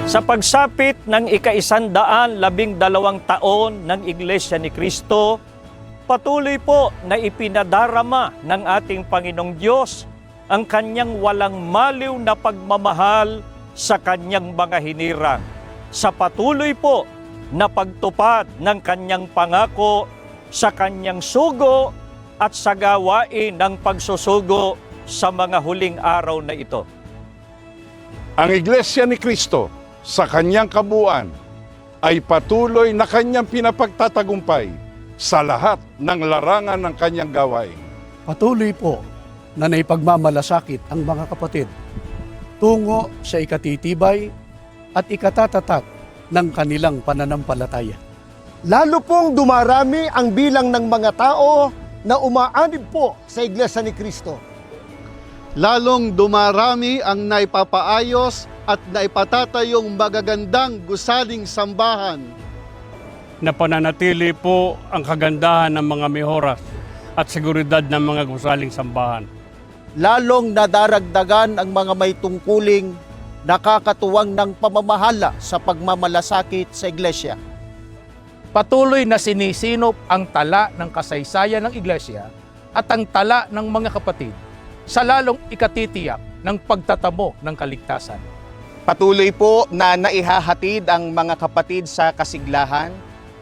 Sa pagsapit ng ika-112 taon ng Iglesia ni Cristo, patuloy po na ipinadarama ng ating Panginoong Diyos ang kanyang walang maliw na pagmamahal sa kanyang mga hinirang, sa patuloy po na pagtupad ng kanyang pangako sa kanyang sugo at sa gawain ng pagsusugo sa mga huling araw na ito. Ang Iglesia ni Cristo sa kanyang kabuuan ay patuloy na kanyang pinapagtatagumpay sa lahat ng larangan ng kanyang gawain. Patuloy po na naipagmamalasakit ang mga kapatid tungo sa ikatitibay at ikatatatag ng kanilang pananampalataya. Lalo pong dumarami ang bilang ng mga tao na umaanib po sa Iglesia ni Cristo. Lalong dumarami ang naipapaayos at naipatatayong magagandang gusaling sambahan. Napananatili po ang kagandahan ng mga mehoras at seguridad ng mga gusaling sambahan. Lalong nadaragdagan ang mga may tungkuling nakakatuwang ng pamamahala sa pagmamalasakit sa Iglesia. Patuloy na sinisinop ang tala ng kasaysayan ng Iglesia at ang tala ng mga kapatid sa lalong ikatitiyak ng pagtatamo ng kaligtasan. Patuloy po na naihahatid ang mga kapatid sa kasiglahan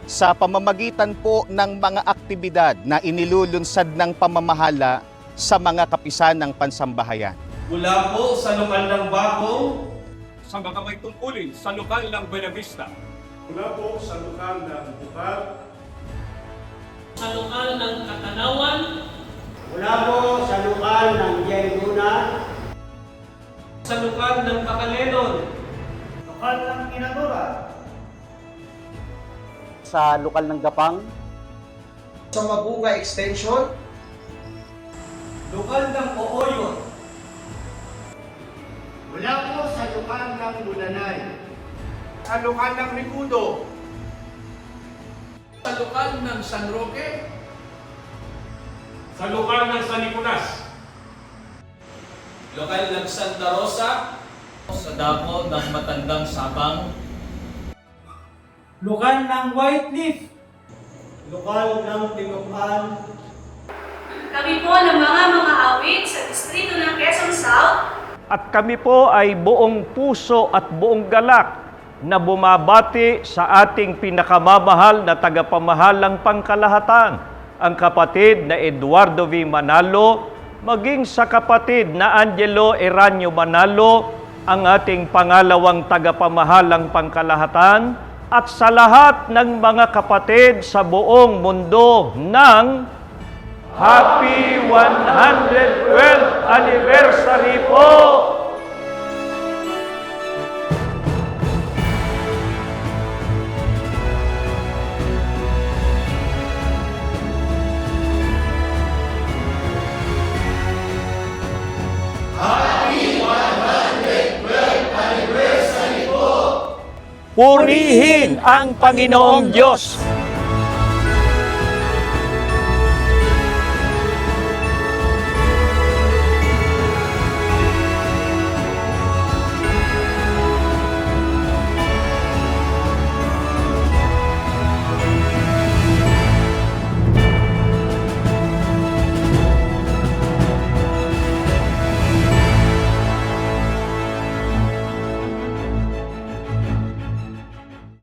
sa pamamagitan po ng mga aktibidad na inilulunsad ng pamamahala sa mga kapisan ng pansambahayan. Mula po sa lokal ng Bacong, sa mga may tungkulin sa lokal ng Buenavista. Mula po sa lokal ng Bukal, sa lokal ng Katanawan, mula po sa lokal ng Yerguna, sa lokal ng Bacalenon, lokal ng Inagora, Sa lokal ng Gapang, Sa Mabunga Extension, lokal ng Ooyon, mula po sa lokal ng Bulanay, sa lokal ng Ricudo, Sa lokal ng San Roque, sa lokal ng San Nicolas, lokal ng Santa Rosa, sa dako ng Matandang Sabang, lokal ng Whiteleaf, lokal ng Tinupan. Kami po ng mga awit sa distrito ng Quezon South. At kami po ay buong puso at buong galak na bumabati sa ating pinakamamahal na tagapamahalang pangkalahatan, ang kapatid na Eduardo V. Manalo, maging sa kapatid na Angelo Eranio Manalo, ang ating pangalawang tagapamahalang pangkalahatan, at sa lahat ng mga kapatid sa buong mundo ng Happy 112th Anniversary po! Purihin ang Panginoong Diyos!